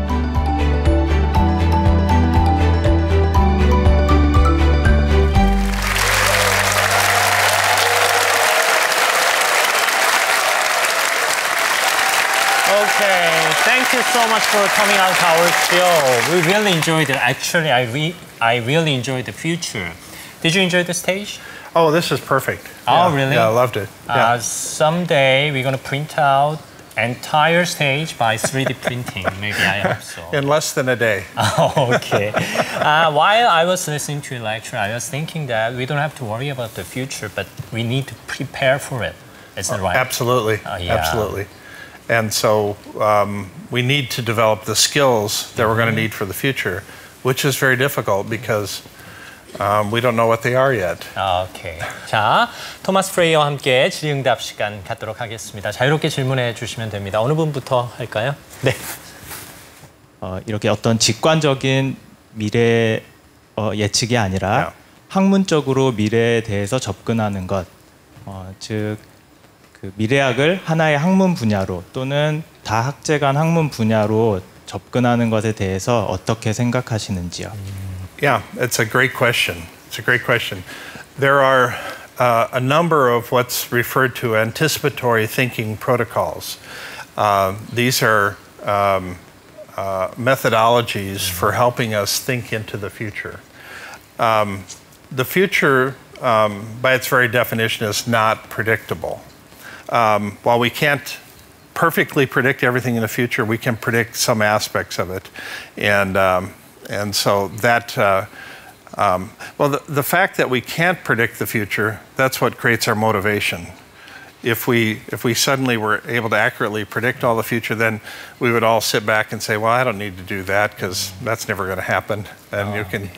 Okay, thank you so much for coming on to our show. We really enjoyed it. Actually, I really enjoyed the future. Did you enjoy the stage? Oh, this is perfect. Oh, really? Yeah, I loved it. Yeah. Someday we're going to print out entire stage by 3D printing. Maybe I hope so. In less than a day. Oh, okay. While I was listening to your lecture, I was thinking that we don't have to worry about the future, but we need to prepare for it. Is that right? Absolutely. Yeah. Absolutely. And so we need to develop the skills that we're going to need for the future, which is very difficult because we don't know what they are yet. 오케이. 자, 토마스 프레이와 함께 질의응답 시간 갖도록 하겠습니다. 자유롭게 질문해 주시면 됩니다. 어느 분부터 할까요? 네. 이렇게 어떤 직관적인 미래 예측이 아니라 학문적으로 미래에 대해서 접근하는 것, 즉 그 미래학을 하나의 학문 분야로 또는 다학제 간 학문 분야로 접근하는 것에 대해서 어떻게 생각하시는지요? Yeah, it's a great question. It's a great question. There are a number of what's referred to anticipatory thinking protocols. These are methodologies for helping us think into the future. The future, by its very definition, is not predictable. While we can't perfectly predict everything in the future, we can predict some aspects of it. And so that, the fact that we can't predict the future, that's what creates our motivation. If we suddenly were able to accurately predict all the future, then we would all sit back and say, well, I don't need to do that because that's never going to happen. And you can,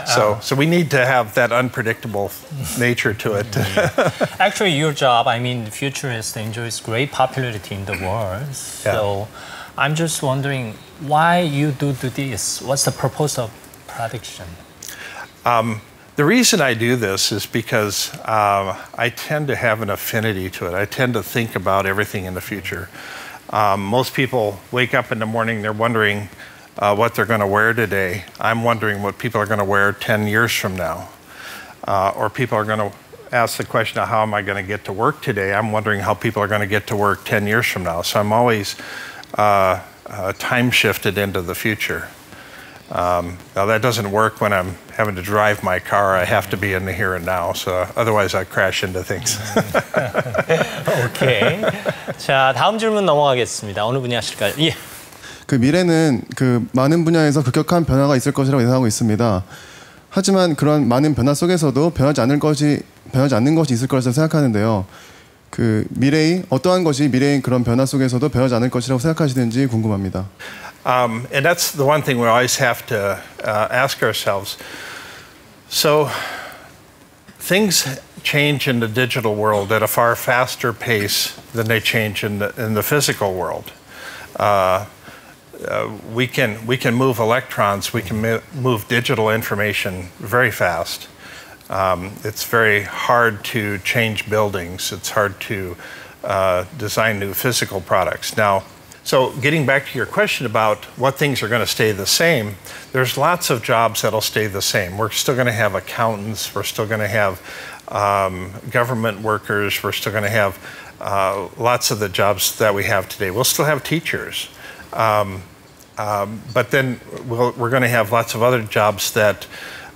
so we need to have that unpredictable nature to it. Actually, your job, I mean, futurist enjoys great popularity in the world. So I'm just wondering why you do this. What's the purpose of prediction? The reason I do this is because I tend to have an affinity to it. I tend to think about everything in the future. Most people wake up in the morning, they're wondering what they're going to wear today. I'm wondering what people are going to wear 10 years from now. Or people are going to ask the question of how am I going to get to work today? I'm wondering how people are going to get to work 10 years from now. So I'm always time shifted into the future. Now that doesn't work when I'm having to drive my car. I have to be in the here and now. So otherwise I crash into things. 오케이. 자, 다음 질문 넘어가겠습니다. 어느 분이 하실까요? 예. 그 미래는 그 많은 분야에서 급격한 변화가 있을 것이라고 예상하고 있습니다. 하지만 그런 많은 변화 속에서도 변하지 않는 것이 있을 것이라고 생각하는데요. 그 미래의 어떠한 것이 미래의 그런 변화 속에서도 변하지 않을 것이라고 생각하시는지 궁금합니다. And that's the one thing we always have to ask ourselves. So things change in the digital world at a far faster pace than they change in the physical world. We can move electrons, we can move digital information very fast. It's very hard to change buildings. It's hard to design new physical products. Now, so getting back to your question about what things are going to stay the same, there's lots of jobs that'll stay the same. We're still going to have accountants. We're still going to have government workers. We're still going to have lots of the jobs that we have today. We'll still have teachers. But then we're going to have lots of other jobs that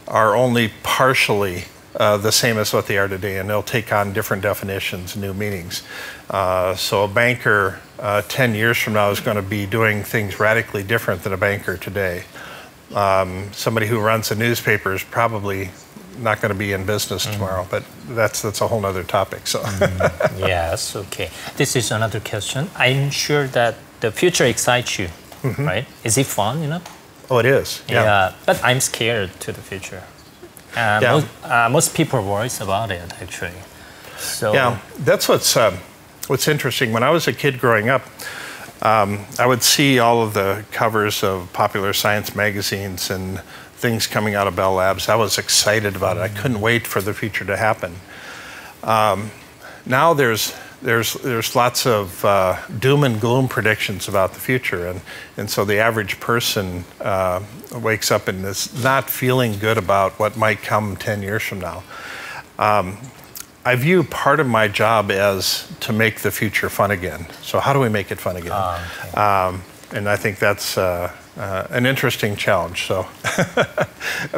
are only partially the same as what they are today, and they'll take on different definitions, new meanings. So a banker 10 years from now is going to be doing things radically different than a banker today. Somebody who runs a newspaper is probably not going to be in business tomorrow, but that's a whole other topic. So Yes, okay. This is another question. I'm sure that the future excites you, right? Is it fun, you know? Oh, it is. Yeah, but I'm scared to the future. Most people worry about it, actually. So yeah, that's what's interesting. When I was a kid growing up, I would see all of the covers of popular science magazines and things coming out of Bell Labs. I was excited about it. I couldn't wait for the future to happen. Now there's lots of doom and gloom predictions about the future, and so the average person wakes up and is not feeling good about what might come 10 years from now. I view part of my job as to make the future fun again. So how do we make it fun again? Okay. And I think that's an interesting challenge. So,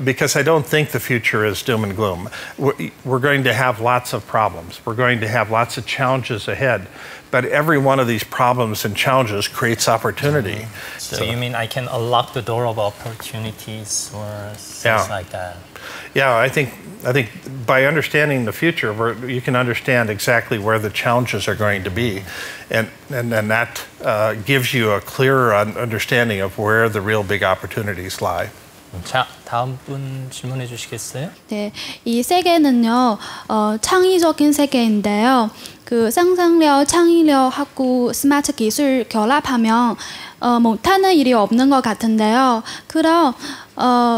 because I don't think the future is doom and gloom. We're going to have lots of problems. We're going to have lots of challenges ahead. But every one of these problems and challenges creates opportunity. So you mean I can unlock the door of opportunities or things like that? Yeah, I think by understanding the future, you can understand exactly where the challenges are going to be, and that gives you a clearer understanding of where the real big opportunities lie. 자, 다음 분 질문해 주시겠어요? 네, 이 세계는요, 창의적인 세계인데요. 그 상상력, 창의력하고 스마트 기술 결합하면 못하는 일이 없는 것 같은데요. 그럼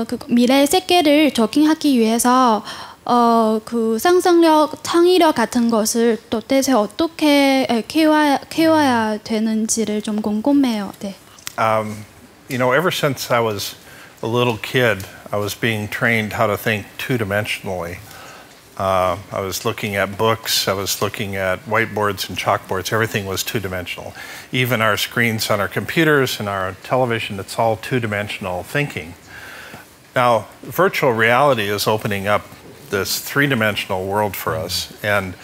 그 미래 세계를 적용하기 위해서 그 상상력, 창의력 같은 것을 도대체 어떻게 키워야 되는지를 좀 궁금해요. 네. You know, ever since I was a little kid, I was being trained how to think two-dimensionally. I was looking at books, I was looking at whiteboards and chalkboards, everything was two-dimensional. Even our screens on our computers and our television, it's all two-dimensional thinking. Now, virtual reality is opening up this three-dimensional world for us, and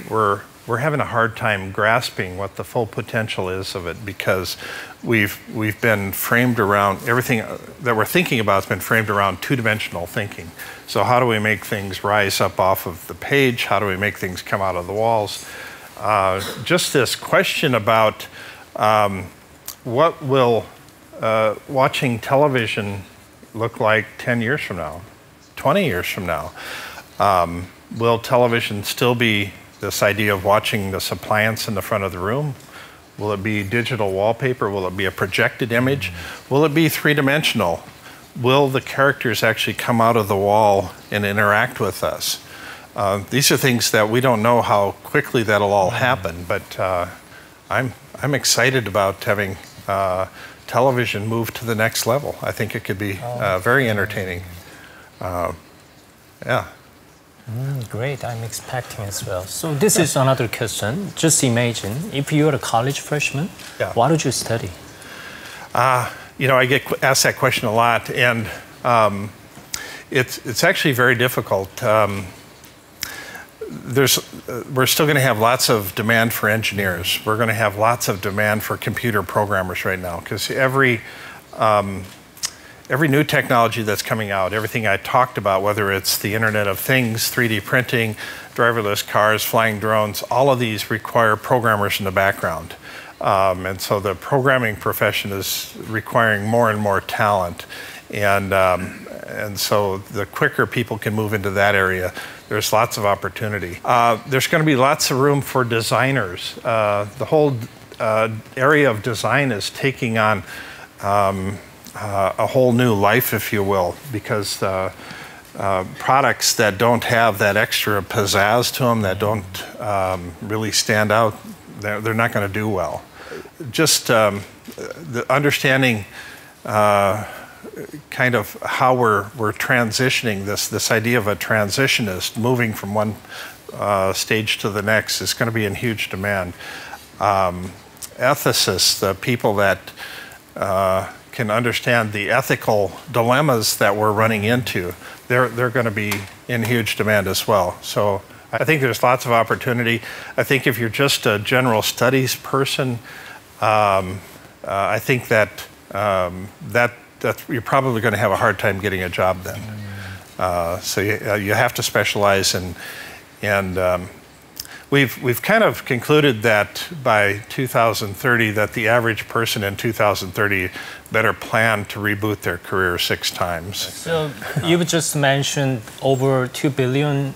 we're having a hard time grasping what the full potential is of it, because we've been framed around, everything that we're thinking about has been framed around two-dimensional thinking. So how do we make things rise up off of the page? How do we make things come out of the walls? Just this question about what will watching television look like 10 years from now, 20 years from now? Will television still be this idea of watching this appliance in the front of the room? Will it be digital wallpaper? Will it be a projected image? Will it be three-dimensional? Will the characters actually come out of the wall and interact with us? These are things that we don't know how quickly that'll all happen, but I'm excited about having television move to the next level. I think it could be very entertaining. Yeah. Great, I'm expecting as well. So this is another question. Just imagine, if you're a college freshman, what would you study? You know, I get asked that question a lot, and it's actually very difficult. We're still going to have lots of demand for engineers. We're going to have lots of demand for computer programmers right now, because every new technology that's coming out, everything I talked about, whether it's the Internet of Things, 3D printing, driverless cars, flying drones, all of these require programmers in the background. And so the programming profession is requiring more and more talent. And so the quicker people can move into that area, there's lots of opportunity. There's going to be lots of room for designers. The whole area of design is taking on a whole new life, if you will, because products that don't have that extra pizzazz to them, that don't really stand out, they're not going to do well. Just the understanding kind of how we're transitioning, this idea of a transitionist moving from one stage to the next is going to be in huge demand. Ethicists, the people that can understand the ethical dilemmas that we're running into, they're going to be in huge demand as well. So I think there's lots of opportunity. I think if you're just a general studies person, I think that you're probably going to have a hard time getting a job then. So you have to specialize, and we've kind of concluded that by 2030 that the average person in 2030 better plan to reboot their career 6 times. So you've just mentioned over 2 billion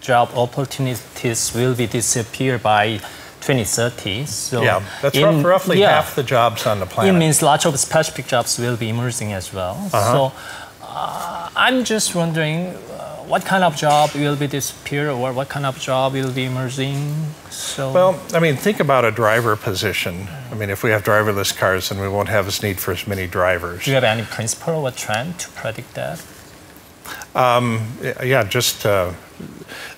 job opportunities will be disappear by 2030. So Yeah, that's roughly half the jobs on the planet. It means lots of specific jobs will be emerging as well. So I'm just wondering what kind of job will be disappear or what kind of job will be emerging? So, well, I mean, think about a driver position. I mean, if we have driverless cars, then we won't have as need for as many drivers. Do you have any principle or trend to predict that? Yeah, just the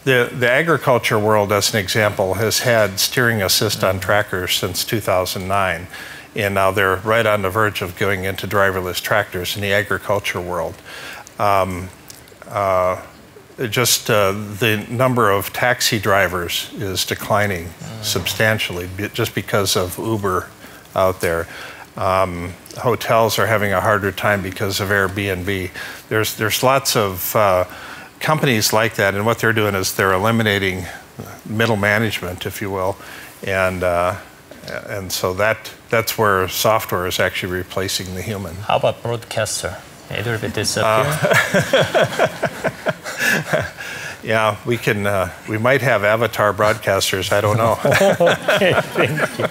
agriculture world, as an example, has had steering assist on tractors since 2009. And now they're right on the verge of going into driverless tractors in the agriculture world. The number of taxi drivers is declining substantially just because of Uber out there. Hotels are having a harder time because of Airbnb. There's lots of companies like that, and what they're doing is they're eliminating middle management, if you will, and so that's where software is actually replacing the human. How about broadcaster? It will be disappear. Yeah, we might have avatar broadcasters. I don't know. Okay, thank you.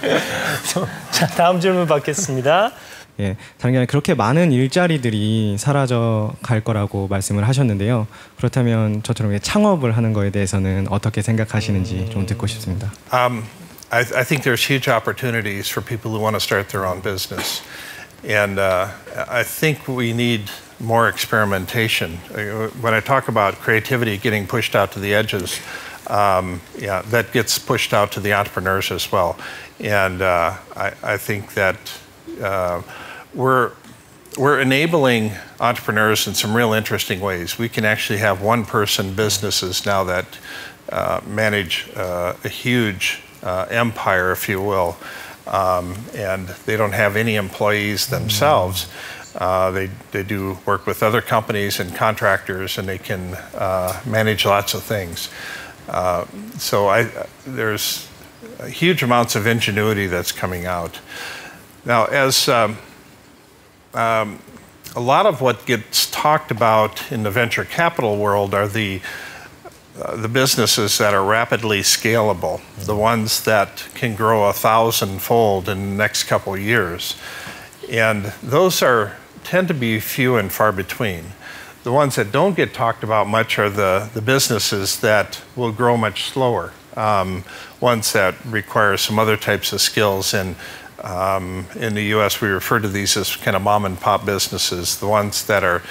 자, 다음 질문 받겠습니다. 예, 다른 게 아니라 그렇게 많은 일자리들이 사라져 갈 거라고 말씀을 하셨는데요. 그렇다면 저처럼 창업을 하는 거에 대해서는 어떻게 생각하시는지 좀 듣고 싶습니다. I think there's huge opportunities for people who want to start their own business. And I think we need more experimentation. When I talk about creativity getting pushed out to the edges, yeah, that gets pushed out to the entrepreneurs as well. And I think that we're enabling entrepreneurs in some real interesting ways. We can actually have one-person businesses now that manage a huge empire, if you will. And they don't have any employees themselves. They do work with other companies and contractors, and they can manage lots of things. So there's huge amounts of ingenuity that's coming out. Now, as a lot of what gets talked about in the venture capital world are the businesses that are rapidly scalable, the ones that can grow 1,000-fold in the next couple of years. And those tend to be few and far between. The ones that don't get talked about much are the businesses that will grow much slower, ones that require some other types of skills. And in the US, we refer to these as kind of mom and pop businesses, the ones that are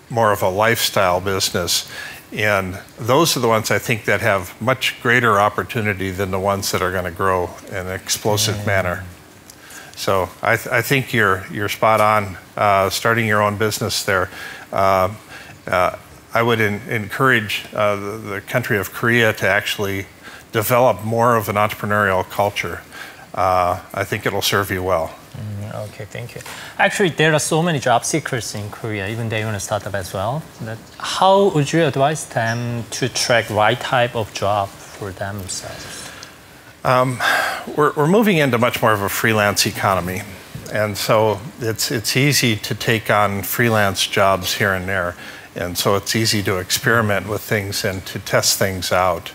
more of a lifestyle business. And those are the ones I think that have much greater opportunity than the ones that are going to grow in an explosive manner. So I think you're spot on. Starting your own business there, I would encourage the country of Korea to actually develop more of an entrepreneurial culture. I think it'll serve you well. Okay, thank you. Actually, there are so many job seekers in Korea, even they want to start up as well. How would you advise them to track right type of job for themselves? We're moving into much more of a freelance economy, and so it's easy to take on freelance jobs here and there, and so it's easy to experiment with things and to test things out.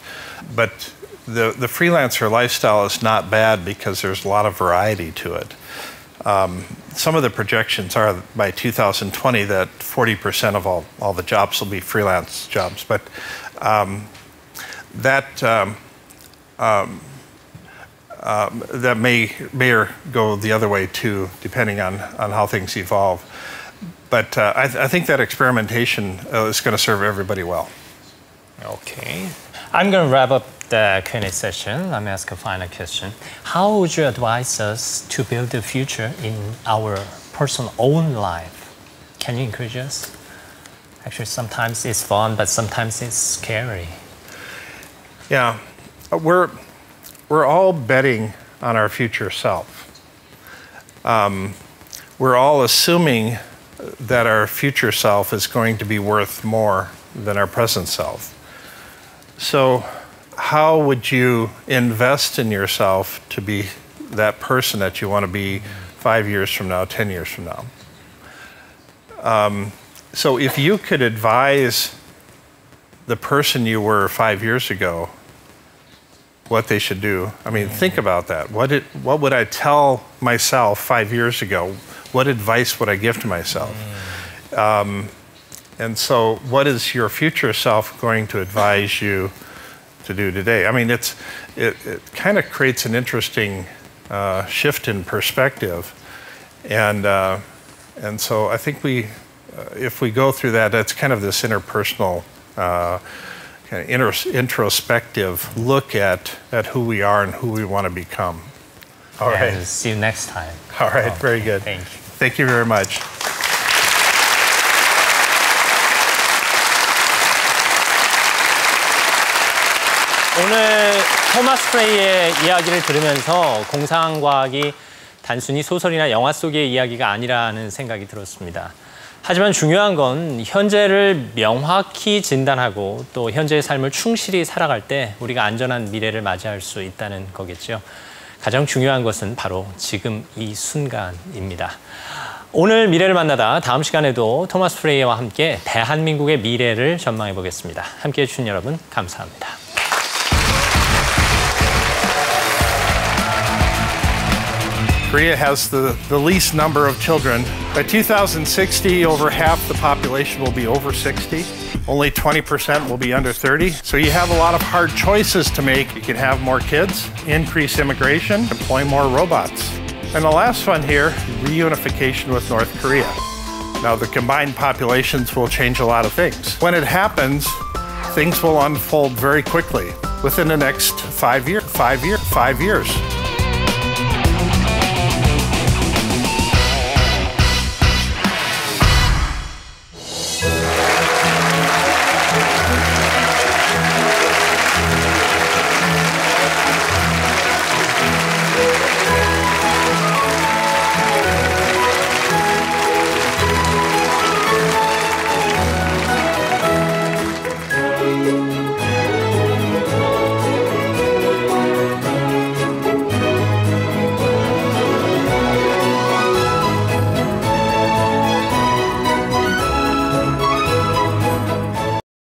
But the freelancer lifestyle is not bad because there's a lot of variety to it. Some of the projections are by 2020 that 40% of all the jobs will be freelance jobs, but that may go the other way too, depending on how things evolve. But I think that experimentation is going to serve everybody well. Okay. I'm going to wrap up the Q&A session. Let me ask a final question. How would you advise us to build the future in our personal own life? Can you encourage us? Actually, sometimes it's fun, but sometimes it's scary. Yeah, we're all betting on our future self. We're all assuming that our future self is going to be worth more than our present self. So how would you invest in yourself to be that person that you want to be 5 years from now, 10 years from now? So if you could advise the person you were 5 years ago what they should do. I mean, think about that. What would I tell myself 5 years ago? What advice would I give to myself? And so what is your future self going to advise you to do today? I mean, it kind of creates an interesting shift in perspective. And so I think if we go through that, that's kind of this interpersonal, kind of introspective look at who we are and who we want to become. All right. See you next time. All right, very good. Thank you. Thank you very much. 오늘 토마스 프레이의 이야기를 들으면서 공상과학이 단순히 소설이나 영화 속의 이야기가 아니라는 생각이 들었습니다. 하지만 중요한 건 현재를 명확히 진단하고 또 현재의 삶을 충실히 살아갈 때 우리가 안전한 미래를 맞이할 수 있다는 거겠죠. 가장 중요한 것은 바로 지금 이 순간입니다. 오늘 미래를 만나다 다음 시간에도 토마스 프레이와 함께 대한민국의 미래를 전망해 보겠습니다. 함께해 주신 여러분 감사합니다. Korea has the least number of children. By 2060, over half the population will be over 60. Only 20% will be under 30. So you have a lot of hard choices to make. You can have more kids, increase immigration, employ more robots. And the last one here, reunification with North Korea. Now the combined populations will change a lot of things. When it happens, things will unfold very quickly within the next 5 years.